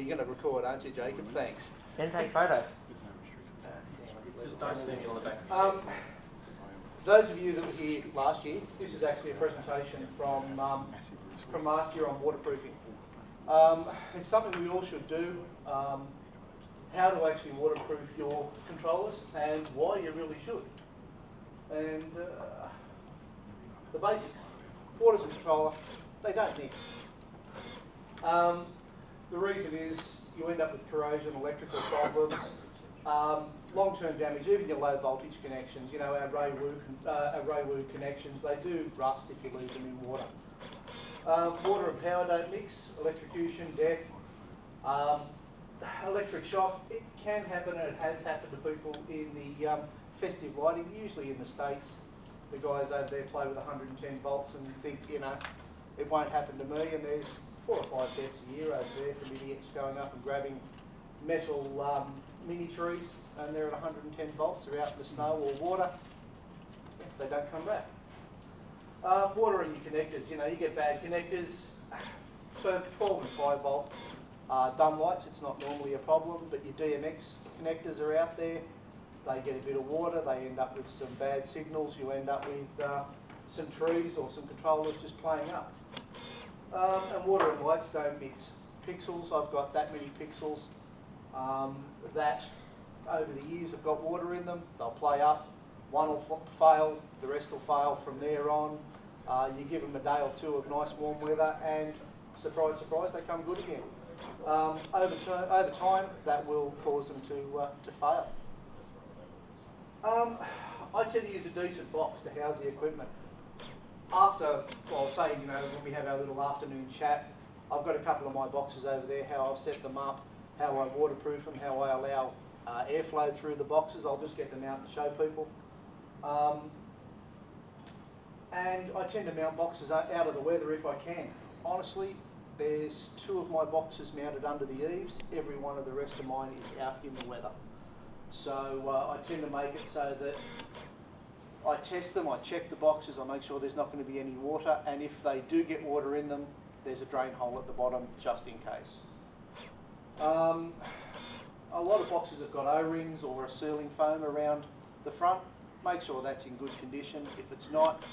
you're going to record, aren't you, Jacob? Thanks. Can take photos. Just don't see me on the back. Those of you that were here last year, this is actually a presentation from last year on waterproofing. It's something we all should do. How to actually waterproof your controllers and why you really should. And the basics. Water's a controller, they don't mix. The reason is you end up with corrosion, electrical problems, long-term damage, even your low voltage connections, you know, our Raywu connections, they do rust if you leave them in water. Water and power don't mix, electrocution, death, electric shock, it can happen and it has happened to people in the festive lighting, usually in the States. The guys over there play with 110 volts and think, you know, it won't happen to me, and there's 4 or 5 deaths a year over there from idiots going up and grabbing metal mini trees, and they're at 110 volts, they're out in the snow or water, they don't come back. Water in your connectors, you know, you get bad connectors, so 12 and 5 volt dumb lights, it's not normally a problem, but your DMX connectors are out there, they get a bit of water, they end up with some bad signals, you end up with some trees or some controllers just playing up. And water and lights don't mix. Pixels, I've got that many pixels that over the years have got water in them, they'll play up, one will fail, the rest will fail from there on. You give them a day or two of nice warm weather and surprise, surprise, they come good again. Over time, that will cause them to fail. I tend to use a decent box to house the equipment. After, well, say, you know, when we have our little afternoon chat, I've got a couple of my boxes over there, how I've set them up, how I waterproof them, how I allow airflow through the boxes. I'll just get them out and show people. And I tend to mount boxes out of the weather if I can. Honestly, there's 2 of my boxes mounted under the eaves. Every one of the rest of mine is out in the weather. So I tend to make it so that I test them, I check the boxes, I make sure there's not going to be any water, and if they do get water in them, there's a drain hole at the bottom just in case. A lot of boxes have got O-rings or a sealing foam around the front. Make sure that's in good condition. If it's not,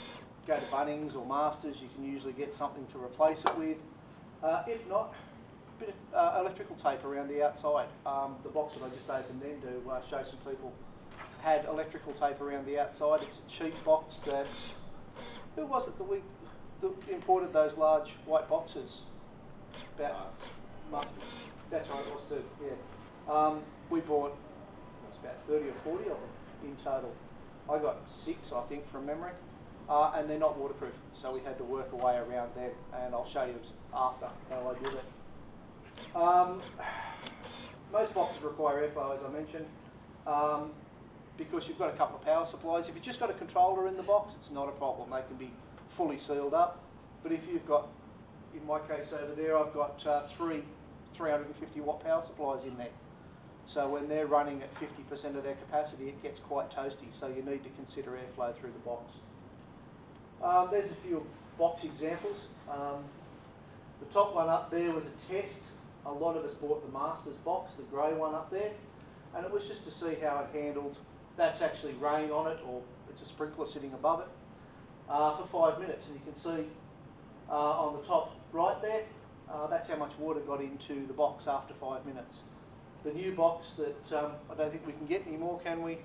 go to Bunnings or Masters, you can usually get something to replace it with. If not, a bit of electrical tape around the outside. The box that I just opened then to show some people had electrical tape around the outside. It's a cheap box that, who was it that imported those large white boxes? About, that's right, it was too, yeah. We bought, it's about 30 or 40 of them in total. I got 6, I think, from memory, and they're not waterproof, so we had to work a way around them, and I'll show you after how I did it. Most boxes require airflow, as I mentioned, because you've got a couple of power supplies. If you've just got a controller in the box, it's not a problem. They can be fully sealed up. But if you've got, in my case over there, I've got 3 350 watt power supplies in there. So when they're running at 50% of their capacity, it gets quite toasty. So you need to consider airflow through the box. There's a few box examples. The top one up there was a test. A lot of us bought the Masters box, the grey one up there, and it was just to see how it handled. That's actually rain on it, or it's a sprinkler sitting above it, for 5 minutes. And you can see on the top right there, that's how much water got into the box after 5 minutes. The new box that I don't think we can get anymore, can we?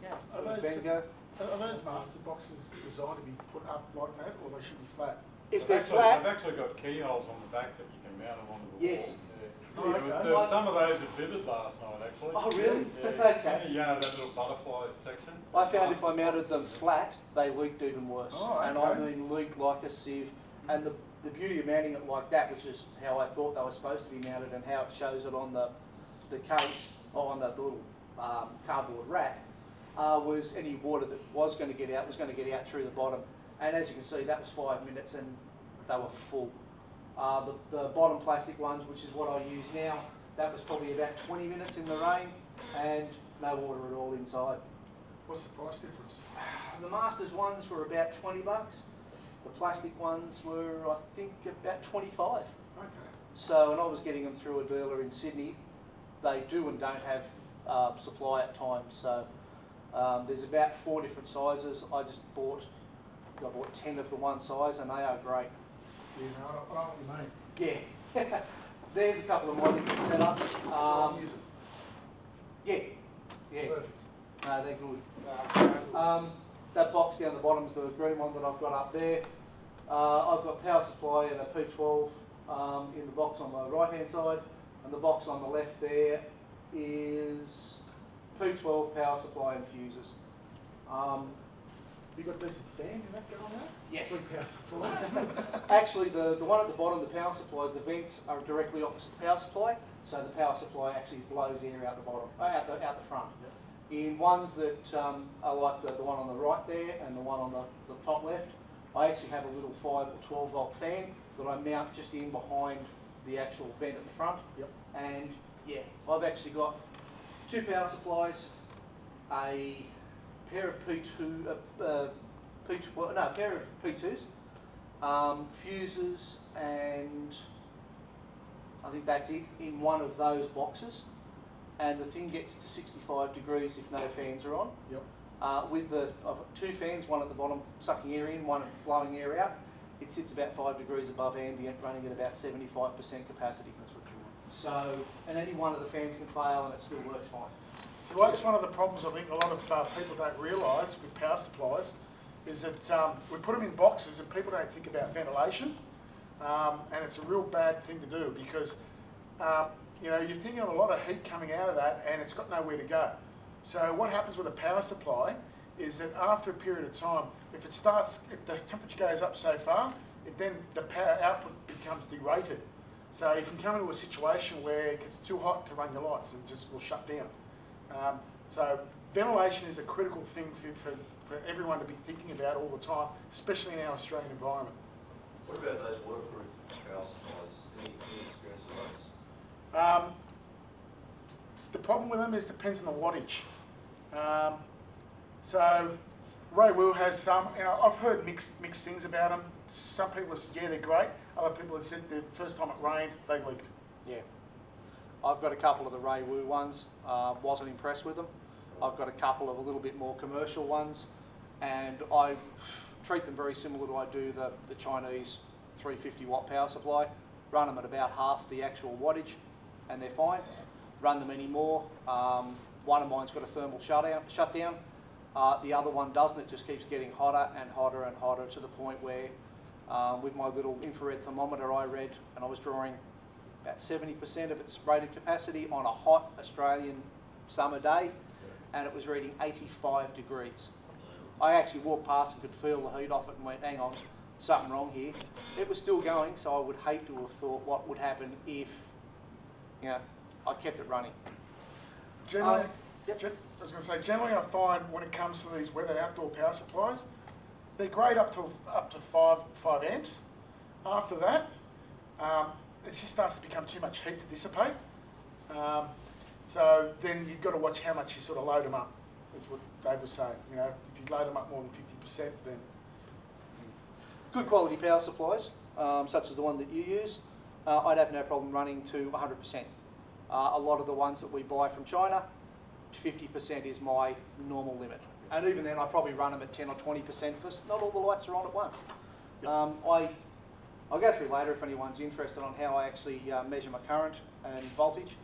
Are those Master boxes designed to be put up like that, or they should be flat? If they're flat, they've actually got keyholes on the back that you can mount them onto the yes. wall. Yeah. Oh, okay. There was some of those at Vivid last night, actually. Oh, really? Yeah. Okay. You know, that little butterfly section. I found if I mounted them flat, they leaked even worse. Oh, okay. And I mean leaked like a sieve. And the beauty of mounting it like that, which is how I thought they were supposed to be mounted and how it shows it on the case, or on the little cardboard rack, was any water that was going to get out through the bottom. And as you can see, that was 5 minutes and they were full. The bottom plastic ones, which is what I use now, that was probably about 20 minutes in the rain and no water at all inside. What's the price difference? The Masters ones were about 20 bucks. The plastic ones were, I think, about 25. Okay. So, and I was getting them through a dealer in Sydney. They do and don't have supply at times. So there's about 4 different sizes. I bought 10 of the one size, and they are great. Yeah, no, I know what you mean. Yeah. There's a couple of my different setups. Yeah. Perfect. No, they're good. That box down the bottom is the green one that I've got up there. I've got power supply and a P12 in the box on the right hand side, and the box on the left there is P12 power supply and fuses. You got a decent fan in that going on? Yes. Big power supply. Actually, the one at the bottom, the power supplies, the vents are directly opposite the power supply, so the power supply actually blows air out the bottom, out the front. In ones that are like the one on the right there and the one on the top left, I actually have a little 5 or 12 volt fan that I mount just in behind the actual vent at the front. Yep. And yeah, I've actually got 2 power supplies, a pair of a pair of P2s, fuses, and I think that's it in one of those boxes. And the thing gets to 65 degrees if no fans are on. Yep. I've got 2 fans, one at the bottom sucking air in, one blowing air out. It sits about 5 degrees above ambient, running at about 75% capacity. That's what you want. So, and any one of the fans can fail and it still works fine. So that's one of the problems I think a lot of people don't realise with power supplies is that we put them in boxes and people don't think about ventilation, and it's a real bad thing to do because you know, you're thinking of a lot of heat coming out of that and it's got nowhere to go. So what happens with a power supply is that after a period of time, if the temperature goes up so far, then the power output becomes derated. So you can come into a situation where it gets too hot to run your lights and just will shut down. So ventilation is a critical thing for everyone to be thinking about all the time, especially in our Australian environment. What about those waterproof power supplies? Any experience of those? The problem with them is depends on the wattage. So Ray Will has some, you know, I've heard mixed things about them. Some people have said, yeah, they're great. Other people have said the first time it rained, they leaked. Yeah. I've got a couple of the Ray Wu ones, wasn't impressed with them. I've got a couple of a little bit more commercial ones, and I treat them very similar to I do the Chinese 350 watt power supply. Run them at about half the actual wattage, and they're fine. Run them anymore. One of mine's got a thermal shutdown. The other one doesn't. It just keeps getting hotter and hotter and hotter to the point where with my little infrared thermometer I read, and I was drawing about 70% of its rated capacity on a hot Australian summer day, and it was reading 85 degrees. I actually walked past and could feel the heat off it and went, hang on, something wrong here. It was still going, so I would hate to have thought what would happen if, you know, I kept it running. Generally, Yep. I was going to say, generally I find when it comes to these weather outdoor power supplies, they're great up to 5 amps. After that, it just starts to become too much heat to dissipate. So then you've got to watch how much you sort of load them up. That's what Dave was saying. You know, if you load them up more than 50%, then Good quality power supplies, such as the one that you use, I'd have no problem running to 100%. A lot of the ones that we buy from China, 50% is my normal limit. And even then I probably run them at 10 or 20% because not all the lights are on at once. I'll go through later if anyone's interested on how I actually measure my current and voltage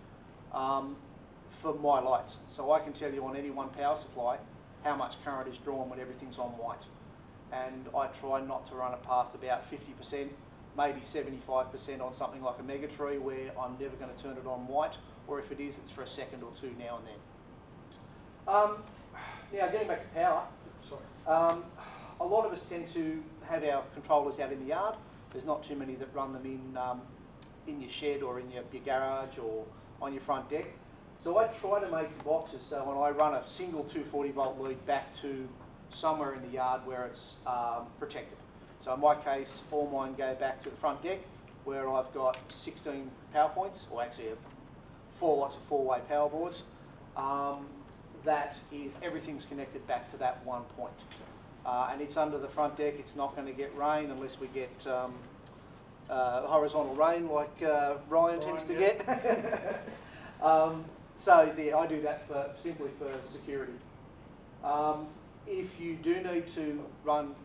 for my lights. So I can tell you on any one power supply how much current is drawn when everything's on white. And I try not to run it past about 50%, maybe 75% on something like a Mega Tree where I'm never going to turn it on white, or if it is, it's for a second or two now and then. Now getting back to power, a lot of us tend to have our controllers out in the yard. There's not too many that run them in your shed or in your garage or on your front deck. So I try to make the boxes so when I run a single 240 volt lead back to somewhere in the yard where it's protected. So in my case, all mine go back to the front deck where I've got 16 power points, or actually 4 lots of 4-way power boards. That is, everything's connected back to that one point. And it's under the front deck. It's not going to get rain unless we get horizontal rain like Ryan tends to yeah. get. So yeah, I do that simply for security. If you do need to run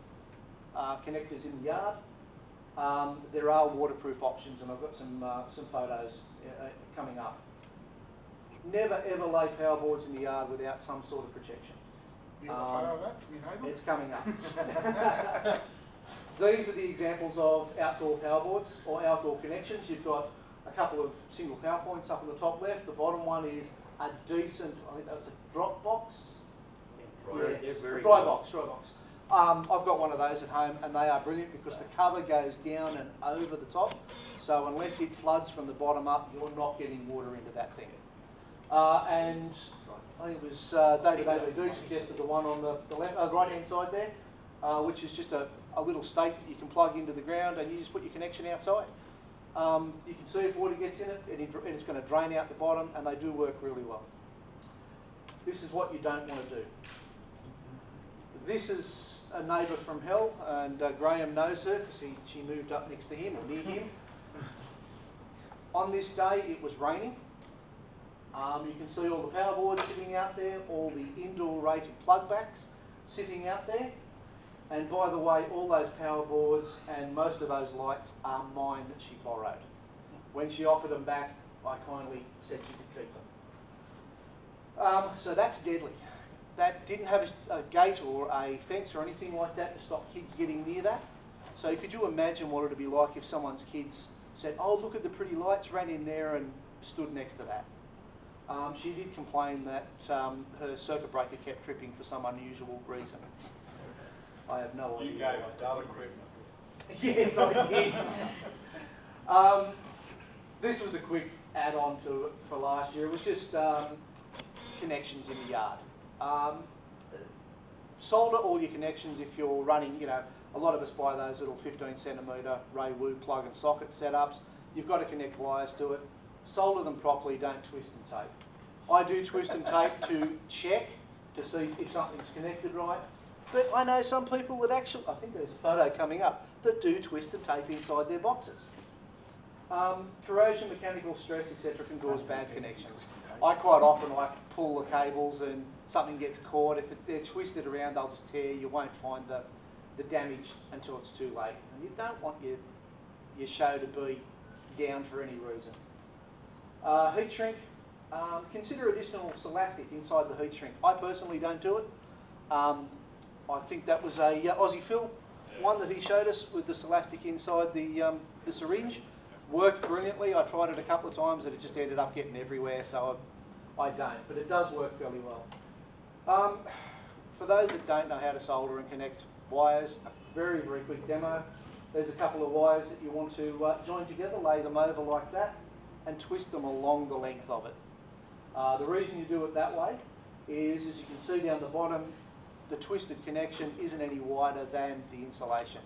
connectors in the yard, there are waterproof options, and I've got some photos coming up. Never ever lay power boards in the yard without some sort of protection. You got a photo of that from your neighbour? It's coming up. These are the examples of outdoor power boards or outdoor connections. You've got a couple of single power points up in the top left. The bottom one is a decent, I think that's a drop box. Dry box. I've got one of those at home, and they are brilliant because the cover goes down and over the top. So unless it floods from the bottom up, you're not getting water into that thing. And I think it was David ABD suggested the one on the left, right-hand side there, which is just a little stake that you can plug into the ground, and you just put your connection outside. You can see if water gets in it, and it's going to drain out the bottom, and they do work really well. This is what you don't want to do. This is a neighbour from hell, and Graham knows her because she moved up next to him or near him. On this day, it was raining. You can see all the power boards sitting out there, all the indoor rated plug backs sitting out there. And by the way, all those power boards and most of those lights are mine that she borrowed. When she offered them back, I kindly said she could keep them. So that's deadly. That didn't have a gate or a fence or anything like that to stop kids getting near that. So could you imagine what it would be like if someone's kids said, oh, look at the pretty lights, ran in there and stood next to that. She did complain that her circuit breaker kept tripping for some unusual reason. I have no idea. You gave her dull equipment. Yes, I did. This was a quick add-on to for last year. It was just connections in the yard. Solder all your connections if you're running, a lot of us buy those little 15 centimetre Ray Wu plug and socket setups. You've got to connect wires to it. Solder them properly, don't twist and tape. I do twist and tape to check to see if something's connected right. But I know some people that actually, I think there's a photo coming up, that do twist and tape inside their boxes. Corrosion, mechanical stress, etc. can cause bad connections. I quite often pull the cables and something gets caught. If they're twisted around, they'll just tear. You won't find the damage until it's too late. And you don't want your show to be down for any reason. Heat shrink. Consider additional Celastic inside the heat shrink. I personally don't do it. I think that was a Aussie Phil one that he showed us with the Celastic inside the syringe. Worked brilliantly. I tried it a couple of times and it just ended up getting everywhere, so I don't. But it does work fairly well. For those that don't know how to solder and connect wires, a very, very quick demo. There's a couple of wires that you want to join together, lay them over like that, and twist them along the length of it. The reason you do it that way is, as you can see down the bottom, the twisted connection isn't any wider than the insulation,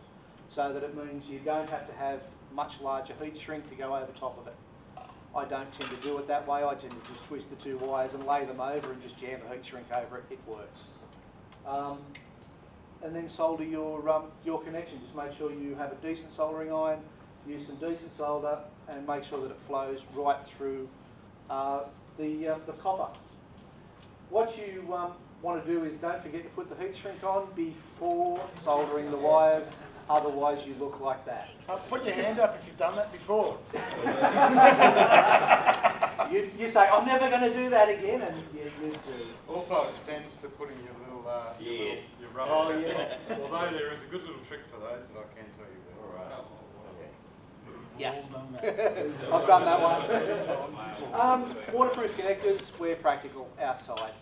so that it means you don't have to have much larger heat shrink to go over top of it. I don't tend to do it that way. I tend to just twist the two wires and lay them over and just jam the heat shrink over it. It works. And then solder your connection. Just make sure you have a decent soldering iron, use some decent solder, and make sure that it flows right through the copper. What you want to do is don't forget to put the heat shrink on before soldering the wires, otherwise you look like that. Put your hand up if you've done that before. You say, I'm never going to do that again, and you do. Also extends to putting your little, Yes. your rubber caps on. Although there is a good little trick for those that I can tell you about. Yeah, I've done that one. Waterproof connectors, where practical, outside.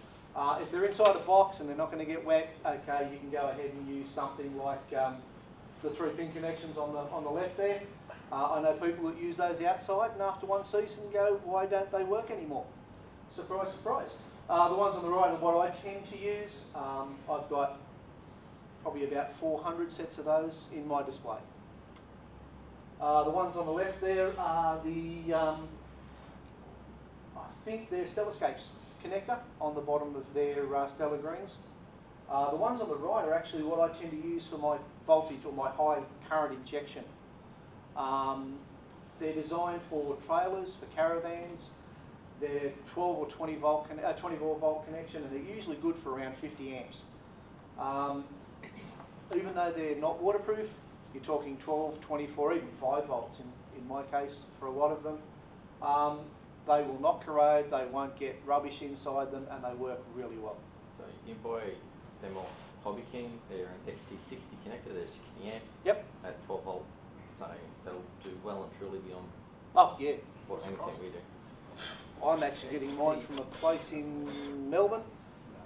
If they're inside a box and they're not going to get wet, okay, you can go ahead and use something like the 3-pin connections on the left there. I know people that use those outside, and after one season go, why don't they work anymore? Surprise, surprise. The ones on the right are what I tend to use. I've got probably about 400 sets of those in my display. The ones on the left there are I think they're Stellascapes connector on the bottom of their Stella Greens. The ones on the right are actually what I tend to use for my voltage or my high current injection They're designed for trailers, for caravans. They're 12 or 24 volt connection, and they're usually good for around 50 amps. Even though they're not waterproof, you're talking 12, 24, even 5 volts in my case for a lot of them. They will not corrode, they won't get rubbish inside them, and they work really well. So you can buy them off Hobby King. They're an XT60 connector. They're 60 amp Yep. at 12 volt. So they'll do well and truly beyond Oh yeah. what anything we do. I'm actually getting mine from a place in Melbourne,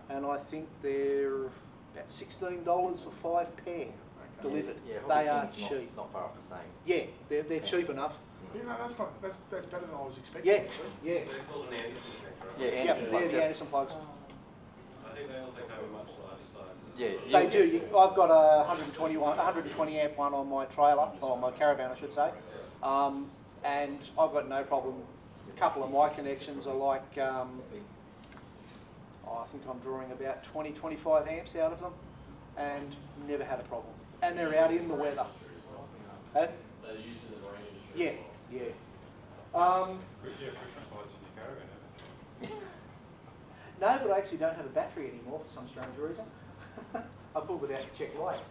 and I think they're about $16 for 5 pair delivered. Yeah, They Hobby are King's cheap. Not far off the same. Yeah, they're cheap enough. You know, that's better than I was expecting. Yeah, actually. yeah. They're called an Anderson connector, right? Yeah, Yep, Anderson they're plugs, the yeah. Anderson plugs. I think they also come in much larger sizes. Yeah, They do. I've got a 120 amp one on my trailer, or my caravan, I should say, and I've got no problem. A couple of my connections are like, I think I'm drawing about 20, 25 amps out of them, and never had a problem. And they're out in the weather. Huh? They're used in the marine industry. Yeah, yeah. Christmas lights in your caravan, haven't you? No, but I actually don't have a battery anymore for some strange reason. I pulled it out to check lights.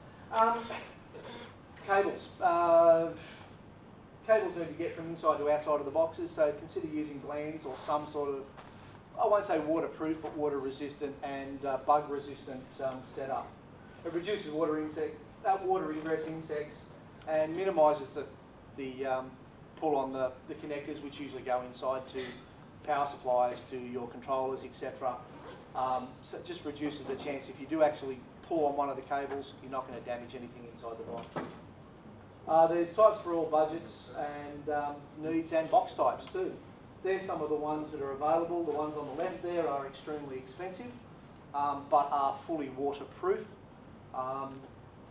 Cables. Cables need to get from inside to outside of the boxes, so consider using glands or some sort of, I won't say waterproof, but water resistant and bug resistant setup. It reduces water ingress insects and minimises the pull on the connectors, which usually go inside to power supplies, to your controllers, etc. So it just reduces the chance if you do actually pull on one of the cables, you're not going to damage anything inside the box. There's types for all budgets and needs, and box types too. There's some of the ones that are available. The ones on the left there are extremely expensive, but are fully waterproof.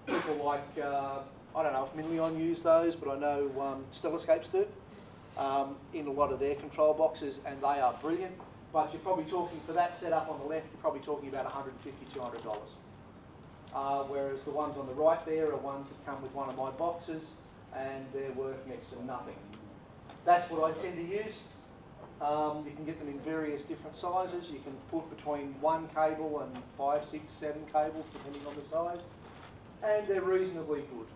People like, I don't know if Minleon use those, but I know Stellascapes do in a lot of their control boxes, and they are brilliant. But you're probably talking, for that setup on the left, you're probably talking about $150, $200. Whereas the ones on the right there are ones that come with one of my boxes, and they're worth next to nothing. That's what I tend to use. You can get them in various different sizes. You can put between 1 cable and 5, 6, 7 cables, depending on the size. And they're reasonably good.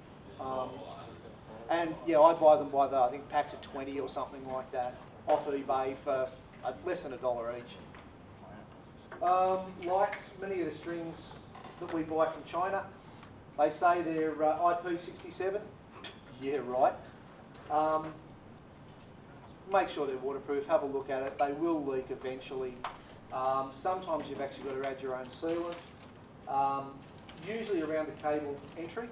And yeah, I buy them by the, I think, packs of 20 or something like that off eBay for less than $1 each. Lights, many of the strings that we buy from China, they say they're IP67. Yeah, right. Make sure they're waterproof, have a look at it. They will leak eventually. Sometimes you've actually got to add your own sealant. Usually around the cable entry,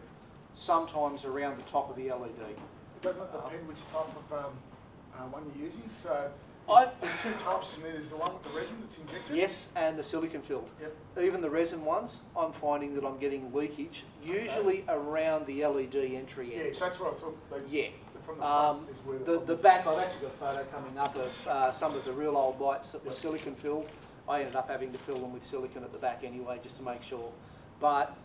sometimes around the top of the LED. It doesn't depend which type of one you're using. So I- there's 2 types in there. There's the one with the resin that's injected. Yes, and the silicon filled. Yep. Even the resin ones, I'm finding that I'm getting leakage, usually around the LED entry Yeah, end. so that's what I thought. Yeah. From the front is where The back, I've actually got a photo coming up of some of the real old lights that were silicon filled. I ended up having to fill them with silicon at the back anyway, just to make sure. But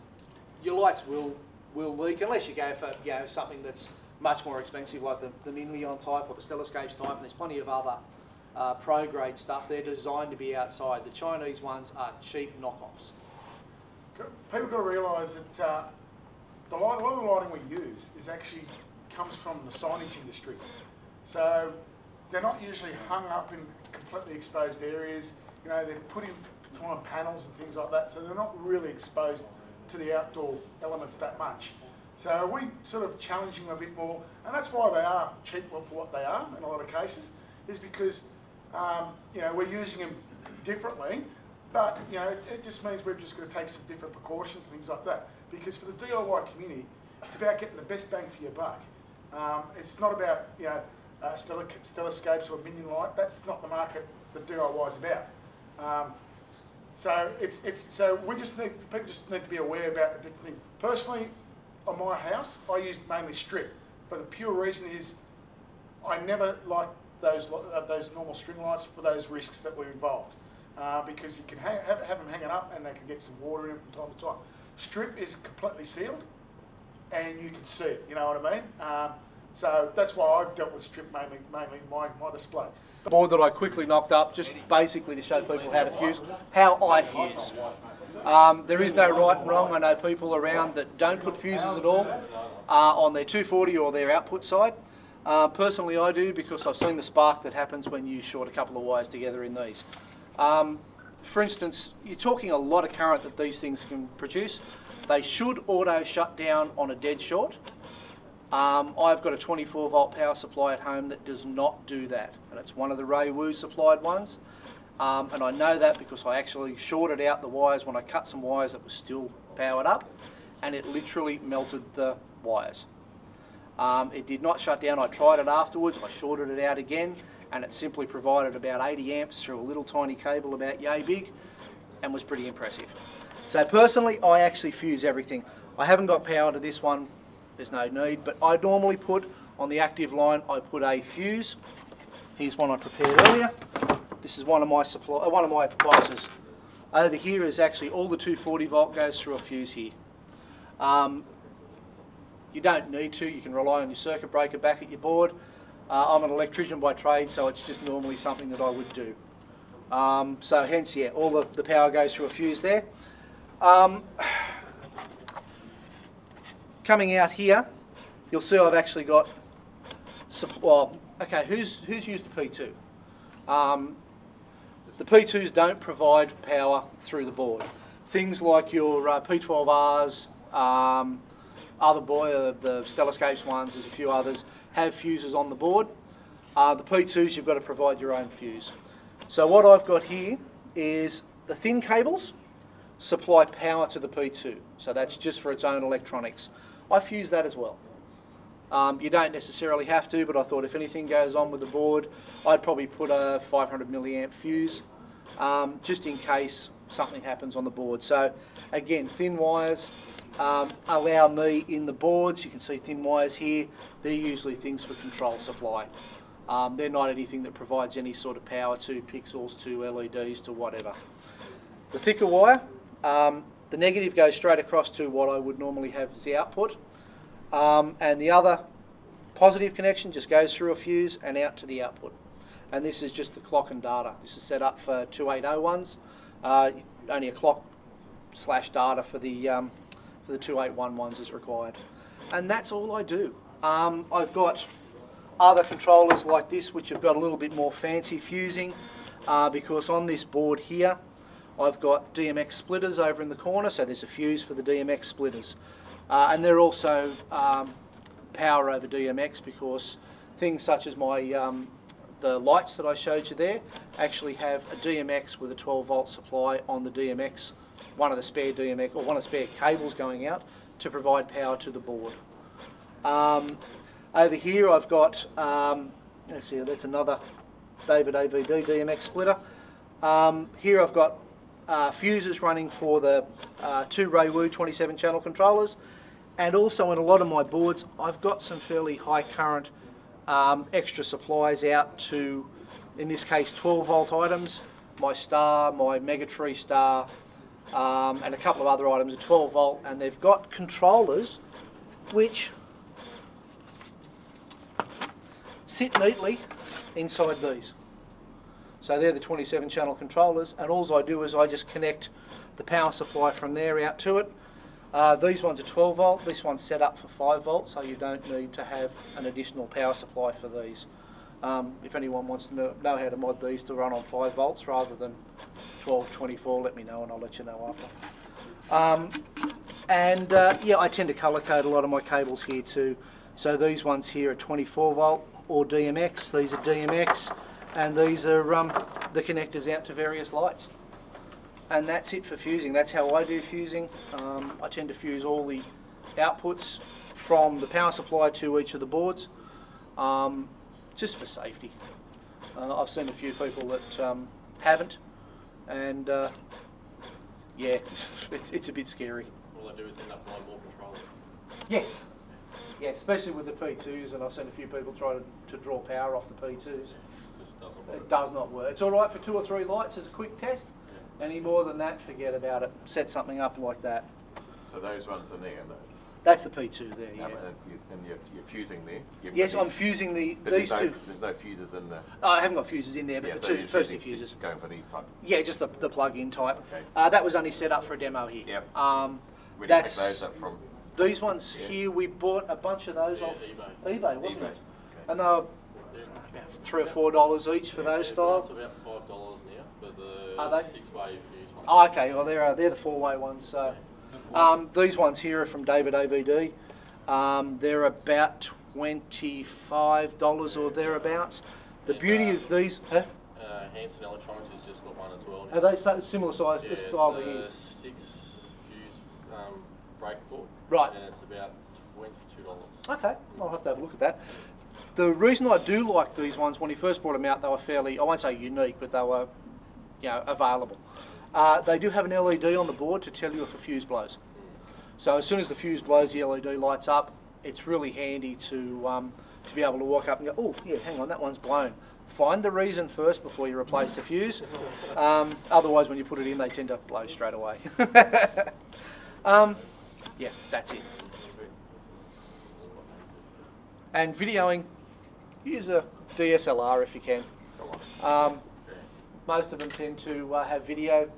your lights will leak unless you go for something that's much more expensive, like the Minleon type or the Stellascapes type. And there's plenty of other pro grade stuff. They're designed to be outside. The Chinese ones are cheap knockoffs. People got to realise that a lot of the lighting we use is actually comes from the signage industry. So they're not usually hung up in completely exposed areas. You know, they're put in between panels and things like that, so they're not really exposed to the outdoor elements that much. So we sort of challenging them a bit more, and that's why they are cheap for what they are in a lot of cases, is because you know, we're using them differently, but you know, it just means we've just got to take some different precautions and things like that. Because for the DIY community, it's about getting the best bang for your buck. It's not about, you know, Stellascapes or Minion Light. That's not the market that DIY is about. So we just need, people just need to be aware about the different things. Personally, on my house, I use mainly strip, but the pure reason is I never like those normal string lights for those risks that were involved, because you can have them hanging up and they can get some water in from time to time. Strip is completely sealed, and you can see it. You know what I mean? So that's why I've dealt with strip mainly in my display. The board that I quickly knocked up, just basically to show people how to fuse, how I fuse. There is no right and wrong. I know people around that don't put fuses at all on their 240 or their output side. Personally I do, because I've seen the spark that happens when you short a couple of wires together in these. For instance, you're talking a lot of current that these things can produce. They should auto shut down on a dead short. I've got a 24 volt power supply at home that does not do that, and it's one of the Raywu supplied ones. And I know that because I actually shorted out the wires when I cut some wires that were still powered up, and it literally melted the wires. It did not shut down. I tried it afterwards, I shorted it out again, and it simply provided about 80 amps through a little tiny cable about yay big, and was pretty impressive. So personally, I actually fuse everything. I haven't got power to this one, there's no need, but I normally put on the active line, I put a fuse. Here's one I prepared earlier. This is one of my boxes. Over here is actually all the 240 volt goes through a fuse here. You don't need to, you can rely on your circuit breaker back at your board. I'm an electrician by trade, so it's just normally something that I would do. So hence, yeah, all the power goes through a fuse there. Coming out here, you'll see I've actually got, well, okay, who's used the P2? The P2s don't provide power through the board. Things like your P12Rs, the Stellascapes ones, there's a few others, have fuses on the board. The P2s, you've got to provide your own fuse. So what I've got here is the thin cables supply power to the P2. So that's just for its own electronics. I fuse that as well. You don't necessarily have to, but I thought if anything goes on with the board, I'd probably put a 500 milliamp fuse, just in case something happens on the board. So again, thin wires allow me in the boards, you can see thin wires here, they're usually things for control supply. They're not anything that provides any sort of power to pixels, to LEDs, to whatever. The thicker wire, the negative goes straight across to what I would normally have as the output, and the other positive connection just goes through a fuse and out to the output. And this is just the clock and data. This is set up for 2801s, only a clock / data for the 2811s is required. And that's all I do. I've got other controllers like this which have got a little bit more fancy fusing, because on this board here I've got DMX splitters over in the corner, so there's a fuse for the DMX splitters. And they're also power over DMX, because things such as my the lights that I showed you there actually have a DMX with a 12 volt supply on the DMX, one of the spare DMX, or one of the spare cables going out to provide power to the board. Over here I've got, actually that's another David AVD DMX splitter. Here I've got fuses running for the two Raywu 27 channel controllers, and also in a lot of my boards I've got some fairly high current extra supplies out to, in this case, 12 volt items. My Star, my Megatree Star, and a couple of other items are 12 volt, and they've got controllers which sit neatly inside these. So they're the 27 channel controllers, and all I do is I just connect the power supply from there out to it. These ones are 12 volt, this one's set up for 5 volts, so you don't need to have an additional power supply for these. If anyone wants to know how to mod these to run on 5 volts rather than 12, 24, let me know and I'll let you know after. Yeah, I tend to colour code a lot of my cables here too. So these ones here are 24 volt or DMX, these are DMX, and these are the connectors out to various lights. And that's it for fusing. That's how I do fusing. I tend to fuse all the outputs from the power supply to each of the boards, just for safety. I've seen a few people that haven't, and yeah, it's a bit scary. All I do is end up on more controllers. Yes. Yeah, especially with the P2s, and I've seen a few people try to draw power off the P2s. Just doesn't work. It does not work. It's all right for 2 or 3 lights as a quick test. Any more than that, forget about it. Set something up like that. So those ones are there though? That's the P2 there, yeah. And you're fusing there. Yes, I'm fusing but these there's two. There's no fuses in the. I haven't got fuses in there, but Yeah, the so two you're first two choosing- fuses. Going for these type. Yeah, just the plug-in type. Okay. That was only set up for a demo here. Yep. Where Where do you pick those up from? These ones Yeah. here, we bought a bunch of those Yeah, off eBay. eBay, wasn't eBay, it? okay. And they were about $3 or $4 each for those style. It's about $5 now for the Are they? 6-way fuse one. Oh, okay. Well, they're the 4-way ones. So these ones here are from David AVD. They're about $25 or thereabouts. The And, beauty of these, huh? Hanson Electronics has just got one as well. Are they similar size Yeah, style to it's his? a 6 fuse breaker board. Right. And it's about $22. Okay, I'll have to have a look at that. The reason I do like these ones, when he first brought them out, they were fairly, I won't say unique, but they were, available. They do have an LED on the board to tell you if a fuse blows. So as soon as the fuse blows, the LED lights up. It's really handy to be able to walk up and go, oh, yeah, hang on, that one's blown. Find the reason first before you replace the fuse. Otherwise, when you put it in, they tend to blow straight away. Yeah, that's it. And videoing, use a DSLR if you can. Most of them tend to have video.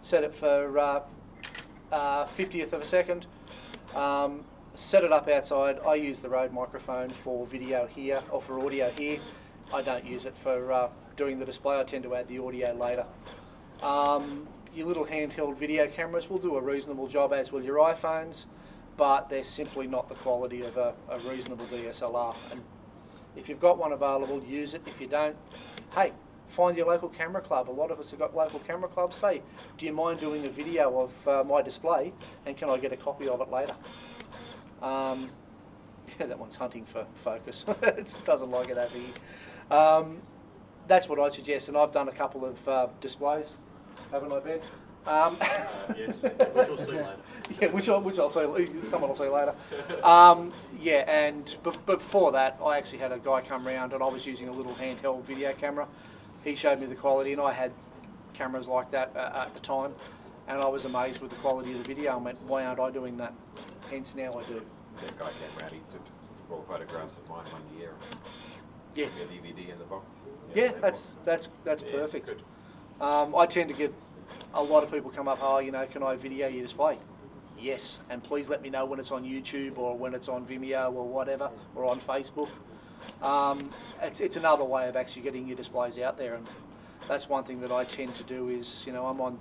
Set it for 50th of a second. Set it up outside. I use the Rode microphone for video here, or for audio here. I don't use it for doing the display. I tend to add the audio later. Your little handheld video cameras will do a reasonable job, as will your iPhones, but they're simply not the quality of a reasonable DSLR. And if you've got one available, use it. If you don't, hey, find your local camera club. A lot of us have got local camera clubs. Say, do you mind doing a video of my display, and can I get a copy of it later? Yeah, that one's hunting for focus. It doesn't like it over here. That's what I'd suggest, and I've done a couple of displays, haven't I, Ben? Yes, which we'll see later. Yeah, which I'll see. Someone will see later. Yeah, and but before that, I actually had a guy come round, and I was using a little handheld video camera. He showed me the quality, and I had cameras like that at the time, and I was amazed with the quality of the video. I went, why aren't I doing that? Hence now I do. That guy came round, he took all photographs of mine one year. Yeah. Your DVD in the box. Yeah, that that's box. that's Yeah, perfect. good. I tend to get a lot of people come up, oh, can I video your display? Yes, and please let me know when it's on YouTube or when it's on Vimeo or whatever, or on Facebook. It's another way of actually getting your displays out there, and that's one thing that I tend to do is, I'm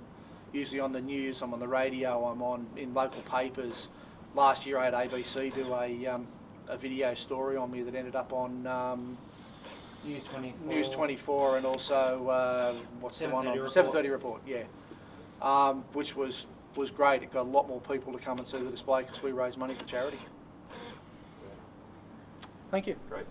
usually on the news, I'm on the radio, I'm on in local papers. Last year I had ABC do a video story on me that ended up on News 24. News 24, and also what's the one on 7:30 7:30 Report, yeah, which was great. It got a lot more people to come and see the display because we raise money for charity. Thank you. Great.